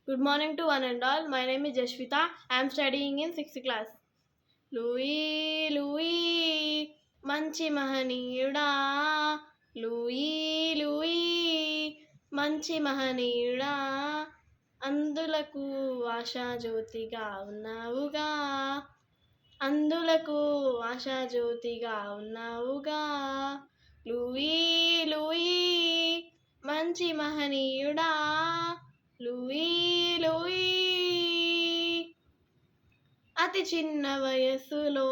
Good morning to one and all. My name is Jashvita. I am studying in 6th class. Louis Louis మంచి మహనీయుడా, Louis Louis మంచి మహనీయుడా, అందులకు ఆశాజ్యోతిగా ఉన్నావుగా, అందులకు ఆశాజ్యోతిగా ఉన్నావుగా. లూయి లూయి మంచి మహనీయుడా, లూయి లూయి. అతి చిన్న వయస్సులో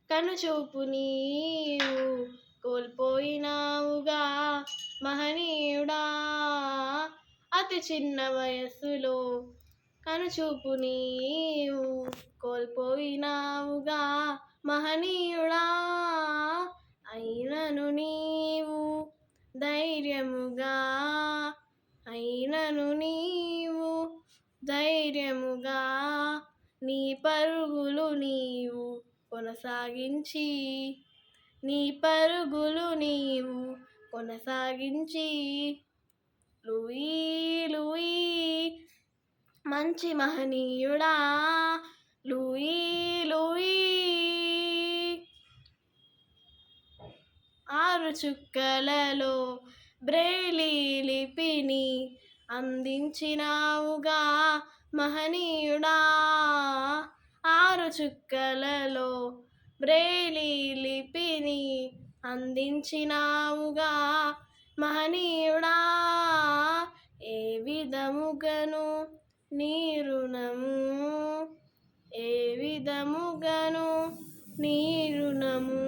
కనుచూపు నీవు కోల్పోయినావుగా మహనీయుడా, అతి చిన్న వయస్సులో కనుచూపు నీవు కోల్పోయినావుగా మహనీయుడా. అయినను నీవు ధైర్యముగా, అయినను నీవు ధైర్యముగా నీ పరుగులు నీవు కొనసాగించి, నీ పరుగులు నీవు కొనసాగించి, లూయి లూయి మంచి మహనీయుడా, లూయి లూయి. 6 చుక్కలలో బ్రెయిలీ లిపిని అందించినావుగా మహనీయుడా, 6 చుక్కలలో బ్రెయిలీ లిపిని అందించినావుగా మహనీయుడా. ఏ విధముగను నీ రుణము, ఏ విధముగను నీ రుణము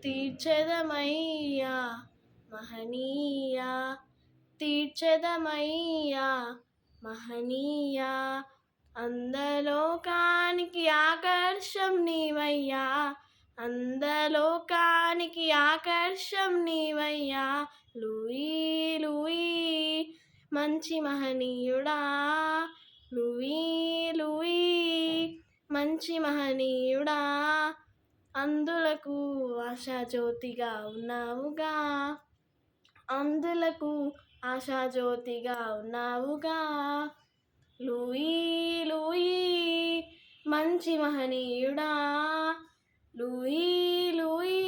తీర్చెదమయ్యా మహనీయా, తీర్చెదమయ్యా మహనీయా. అందలోకానికి ఆకర్షం నీవయ్యా, అందలోకానికి ఆకర్షం నీవయ్యా, లూయి లూయి మంచి మహనీయుడా, లూయి లూయి మంచి మహనీయుడా, అందులకు ఆశాజ్యోతిగా ఉన్నావుగా, అందులకు ఆశాజ్యోతిగా ఉన్నావుగా. లూయి లూయి మంచి మహనీయుడా, లూయి లూయి.